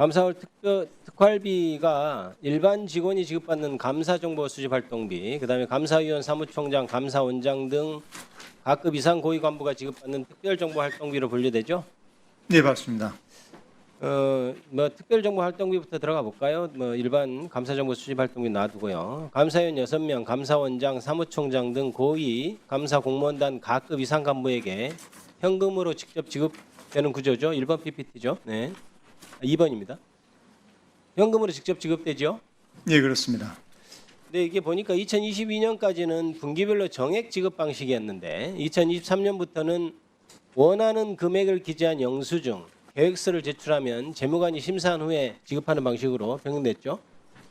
감사월 특활비가 일반 직원이 지급받는 감사정보 수집 활동비, 그다음에 감사위원, 사무총장, 감사원장 등 각급 이상 고위 간부가 지급받는 특별정보 활동비로 분류되죠. 네, 맞습니다. 특별정보 활동비부터 들어가 볼까요? 일반 감사정보 수집 활동비 놔두고요. 감사위원 6명, 감사원장, 사무총장 등 고위 감사 공무원단 각급 이상 간부에게 현금으로 직접 지급되는 구조죠. 1번 PPT죠. 네. 2번입니다. 현금으로 직접 지급되죠. 네, 그렇습니다. 근데 이게 보니까 2022년까지는 분기별로 정액 지급 방식이었는데 2023년부터는 원하는 금액을 기재한 영수증, 계획서를 제출하면 재무관이 심사한 후에 지급하는 방식으로 변경됐죠.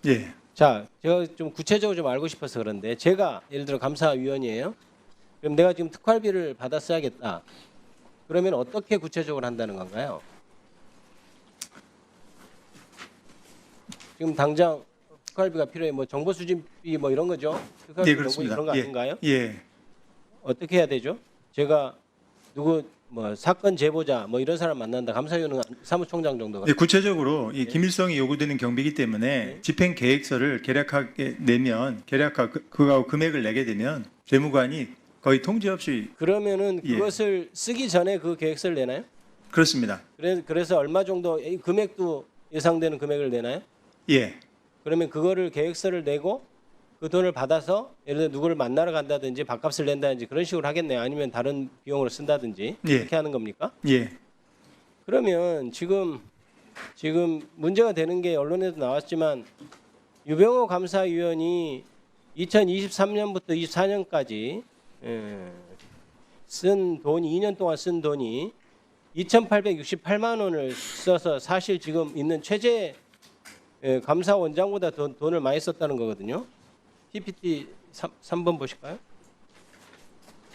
예. 자, 제가 좀 구체적으로 좀 알고 싶어서 그런데 제가 예를 들어 감사위원이에요. 그럼 내가 지금 특활비를 받았어야겠다. 그러면 어떻게 구체적으로 한다는 건가요? 지금 당장 특활비가 필요해. 정보 수집비 이런 거죠. 특활비 네, 그렇습니다. 이런 거 예. 아닌가요? 예. 어떻게 해야 되죠? 제가 누구 사건 제보자 이런 사람 만난다. 감사위원은 사무총장 정도가. 네, 구체적으로 이 기밀성이 요구되는 경비이기 때문에 집행 계획서를 계략하게 내면 그거하고 금액을 내게 되면 재무관이 거의 통제 없이 그러면은 예. 그것을 쓰기 전에 그 계획서를 내나요? 그렇습니다. 그래서 얼마 정도 이 금액도 예상되는 금액을 내나요? 예. 그러면 그거를 계획서를 내고 그 돈을 받아서 예를 들어 누구를 만나러 간다든지 밥값을 낸다든지 그런 식으로 하겠네요. 아니면 다른 비용으로 쓴다든지 예. 그렇게 하는 겁니까? 예. 그러면 지금 문제가 되는 게 언론에도 나왔지만 유병호 감사위원이 2023년부터 24년까지 쓴 돈이 2년 동안 쓴 돈이 2,868만 원을 써서 사실 지금 있는 최재 감사원장보다 돈을 많이 썼다는 거거든요. PPT 3번 보실까요?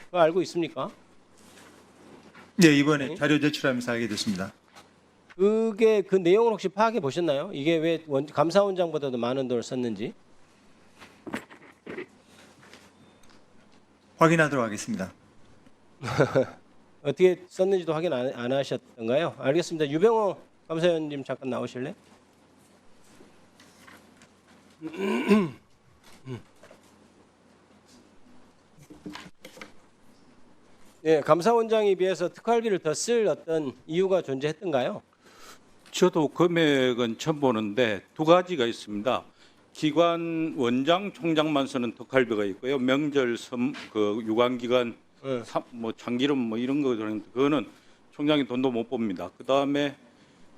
그거 알고 있습니까? 네, 이번에 네. 자료 제출하면서 알게 됐습니다. 그게 그 내용을 혹시 파악해 보셨나요? 이게 왜 감사원장보다도 많은 돈을 썼는지? 확인하도록 하겠습니다. 어떻게 썼는지도 확인 안 하셨던가요? 알겠습니다. 유병호 감사위원님 잠깐 나오실래? 예, 감사원장에 비해서 특활비를 더 쓸 어떤 이유가 존재했던가요? 저도 금액은 처음 보는데 두 가지가 있습니다. 기관 원장, 총장만 쓰는 특활비가 있고요. 명절, 유관기관, 예. 참기름 이런 거 들었는데 그거는 총장이 돈도 못 봅니다. 그 다음에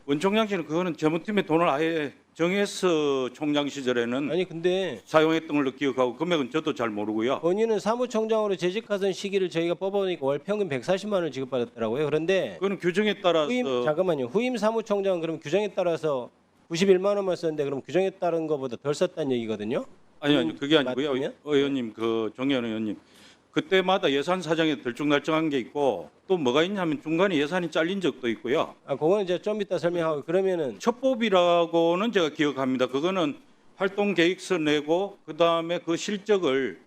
원총장실은 그거는 재무팀의 돈을 아예 정해서 총장 시절에는 아니 근데 사용했던 걸로 기억하고 금액은 저도 잘 모르고요. 본인은 사무총장으로 재직하던 시기를 저희가 뽑아보니까 월 평균 140만 원을 지급받았더라고요. 그런데 그거는 규정에 따라서 잠깐만요. 후임 사무총장은 그럼 규정에 따라서 91만 원만 썼는데 그럼 규정에 따른 것보다 덜 썼다는 얘기거든요. 아니 그게 아니고요. 맞다면? 의원님 정의원 의원님 그때마다 예산 사정에 들쭉날쭉한 게 있고 또 뭐가 있냐면 중간에 예산이 잘린 적도 있고요. 그거는 이제 좀 이따 설명하고 그러면은 첩보비라고는 제가 기억합니다. 그거는 활동 계획서 내고 그 다음에 그 실적을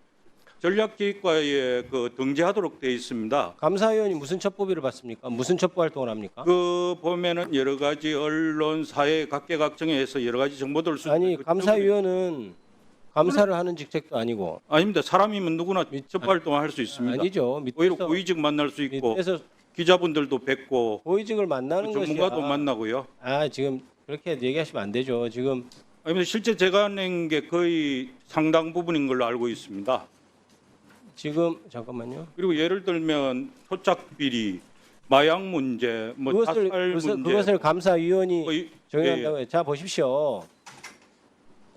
전략기획과에 등재하도록 되어 있습니다. 감사위원이 무슨 첩보비를 받습니까? 무슨 첩보 활동을 합니까? 그 보면은 여러 가지 언론, 사회 각계각층에서 여러 가지 정보들을 아니 감사위원은 감사를 하는 직책도 아니고 아닙니다. 사람이면 누구나 첩보 활동을 할 수 있습니다. 아니죠. 오히려 고위직 만날 수 있고 밑에서 기자분들도 뵙고 고위직을 만나는 것이야. 전문가도 만나고요. 지금 그렇게 얘기하시면 안 되죠. 지금 아닙니다. 실제 제가 낸 게 거의 상당 부분인 걸로 알고 있습니다. 잠깐만요. 그리고 예를 들면 토착 비리, 마약 문제, 자살 문제 그것을 감사위원이 정의한다고 해요. 자 보십시오.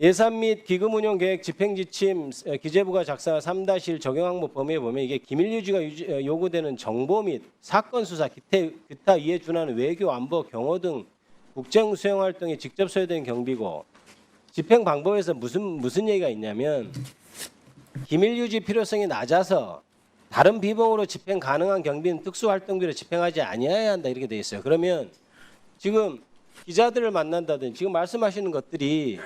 예산 및 기금 운용 계획 집행 지침 기재부가 작성한 3-1 적용 항목 범위에 보면 이게 기밀 유지가 요구되는 정보 및 사건 수사 기타 이에 준하는 외교 안보 경호 등 국정 수행 활동에 직접 소요되는 경비고 집행 방법에서 무슨 얘기가 있냐면 기밀 유지 필요성이 낮아서 다른 비봉으로 집행 가능한 경비는 특수 활동비로 집행하지 아니해야 한다 이렇게 돼 있어요. 그러면 지금 기자들을 만난다든지 지금 말씀하시는 것들이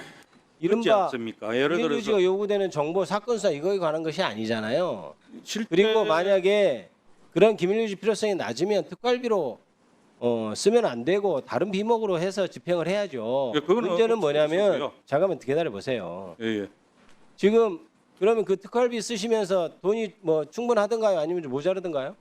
그렇지 이른바 않습니까? 예를 기밀 들어서 유지가 요구되는 정보 사건 수사 이거에 관한 것이 아니잖아요. 실제 그리고 만약에 그런 기밀 유지 필요성이 낮으면 특활비로 쓰면 안 되고 다른 비목으로 해서 집행을 해야죠. 예, 그거는 문제는 뭐냐면 없어요. 잠깐만 기다려 보세요. 예, 예. 지금 그러면 그 특활비 쓰시면서 돈이 뭐 충분하던가요? 아니면 좀 모자르던가요?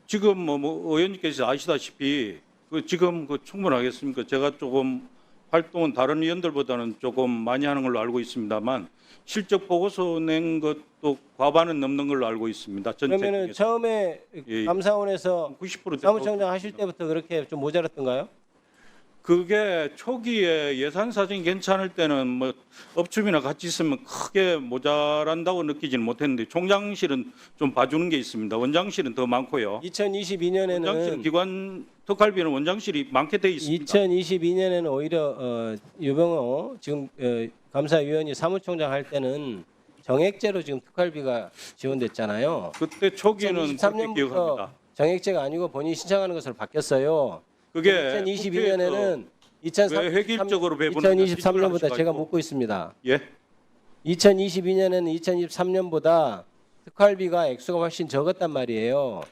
지금 뭐 의원님께서 아시다시피 지금 충분하겠습니까? 제가 조금 활동은 다른 의원들보다는 조금 많이 하는 걸로 알고 있습니다만 실적 보고서 낸 것도 과반은 넘는 걸로 알고 있습니다. 전체 그러면은 중에서. 처음에 예. 감사원에서 90% 사무총장 하실 때부터 그렇게 좀 모자랐던가요? 그게 초기에 예산 사정이 괜찮을 때는 뭐 업춤이나 같이 있으면 크게 모자란다고 느끼지는 못했는데 총장실은 좀 봐주는 게 있습니다. 원장실은 더 많고요. 원장실은 2022년에는 기관 특활비는 원장실이 많게 돼 있습니다. 2022년에는 오히려 유병호 지금 감사위원이 사무총장 할 때는 정액제로 지금 특활비가 지원됐잖아요. 그때 초기에는 그렇게 2023년부터 기억합니다. 정액제가 아니고 본인이 신청하는 것으로 바뀌었어요. 그게 2022년에는 왜 획일적으로 배분하냐 2023년보다 제가 하시가지고. 묻고 있습니다. 예, 2022년에는 2023년보다 특활비가 액수가 훨씬 적었단 말이에요.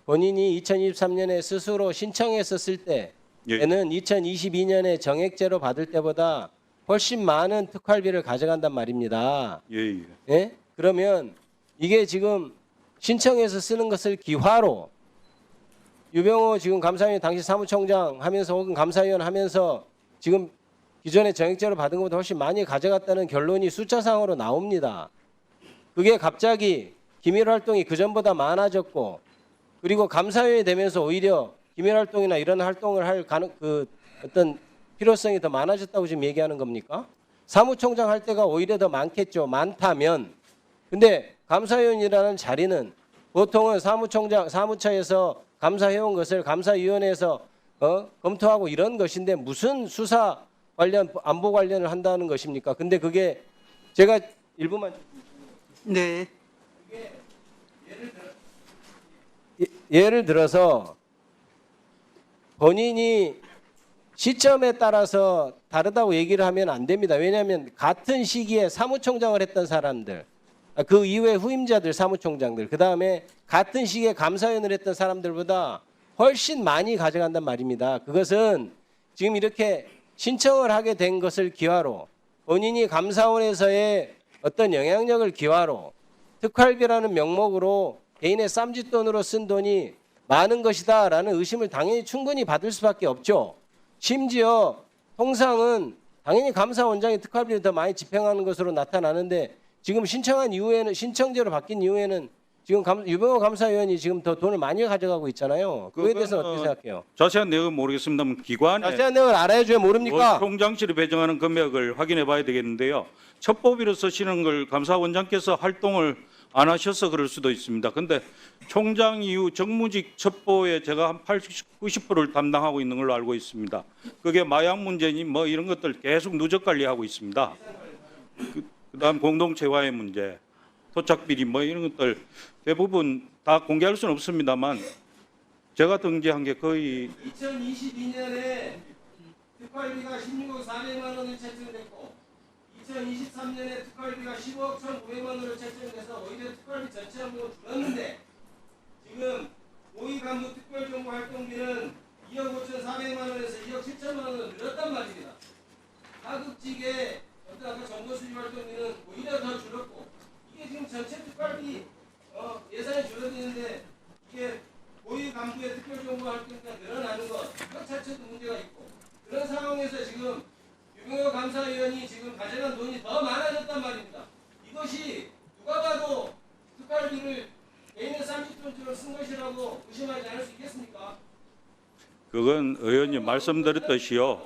본인이 2023년에 스스로 신청했었을 예. 때에는 2022년에 정액제로 받을 때보다 훨씬 많은 특활비를 가져간단 말입니다. 예, 예. 예? 그러면 이게 지금 신청해서 쓰는 것을 기화로 유병호 지금 감사위원 당시 사무총장 하면서 혹은 감사위원 하면서 지금 기존에 정액제로 받은 것보다 훨씬 많이 가져갔다는 결론이 숫자상으로 나옵니다. 그게 갑자기 기밀 활동이 그전보다 많아졌고 그리고 감사위원이 되면서 오히려 기밀 활동이나 이런 활동을 할 어떤 필요성이 더 많아졌다고 지금 얘기하는 겁니까? 사무총장 할 때가 오히려 더 많겠죠. 많다면. 근데 감사위원이라는 자리는 보통은 사무처에서 감사해온 것을 감사위원회에서 검토하고 이런 것인데 무슨 수사 관련 안보 관련을 한다는 것입니까? 근데 그게 제가 일부만 네. 예를 들어서 본인이 시점에 따라서 다르다고 얘기를 하면 안 됩니다. 왜냐하면 같은 시기에 사무총장을 했던 사람들, 그 이후에 후임자들 사무총장들, 그다음에 같은 시기에 감사위원을 했던 사람들보다 훨씬 많이 가져간단 말입니다. 그것은 지금 이렇게 신청을 하게 된 것을 기화로 본인이 감사원에서의 어떤 영향력을 기화로 특활비라는 명목으로 개인의 쌈짓돈으로 쓴 돈이 많은 것이다라는 의심을 당연히 충분히 받을 수밖에 없죠. 심지어 통상은 당연히 감사원장이 특활비를 더 많이 집행하는 것으로 나타나는데 지금 신청한 이후에는 신청제로 바뀐 이후에는 지금 유병호 감사위원이 지금 더 돈을 많이 가져가고 있잖아요. 그거에 대해서는 어떻게 생각해요? 자세한 내용은 모르겠습니다만 기관에 자세한 내용을 알아야죠. 모릅니까? 총장실이 배정하는 금액을 확인해 봐야 되겠는데요. 첩보비로 쓰시는 걸 감사원장께서 활동을 안 하셔서 그럴 수도 있습니다. 근데 총장 이후 정무직 첩보에 제가 한 80, 90%를 담당하고 있는 걸로 알고 있습니다. 그게 마약 문제니 뭐 이런 것들 계속 누적 관리하고 있습니다. 그다음 공동체와의 문제, 토착 비리 뭐 이런 것들 대부분 다 공개할 수는 없습니다만 제가 등재한 게 거의 2022년에 특활비가 16억 400만 원을 책정됐고 2023년에 특활비가 15억 1,900만 원을 책정돼서 오히려 특활비 전체 항목은 줄었는데 지금 고위 간부 특별정보 활동비는 2억 5,400만 원에서 2억 7천만 원으로 늘었단 말입니다. 하급직의 어떤 아까 정보 수집 활동비는 오히려 더 줄었고 이게 지금 전체 특활비 예산이 줄어드는데 이게 고위 간부의 특별정보 활동비가 늘어나는 것 그 자체도 문제가 있고 그런 상황에서 지금 유병호 감사위원이 지금 가져간 돈이 더 많아졌단 말입니다. 이것이 누가 봐도 특활비를 개인의 쌈짓돈처럼 쓴 것이라고 의심하지 않을 수 있겠습니까? 그건 의원님 말씀드렸듯이요.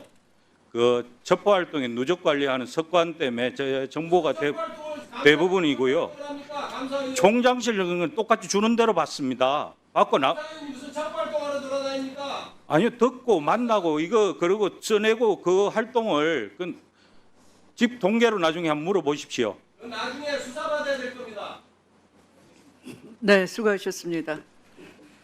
그 첩보 활동에 누적 관리하는 습관 때문에 제 정보가 대부분이고요. 총장실은 똑같이 주는 대로 받습니다. 받고 감사위원이 무슨 첩활동하러 돌아다닙니까? 아니요, 듣고 만나고 이거 그러고 써내고 그 활동을 집 동계로 나중에 한번 물어보십시오. 나중에 수사받아야 될 겁니다. 네, 수고하셨습니다.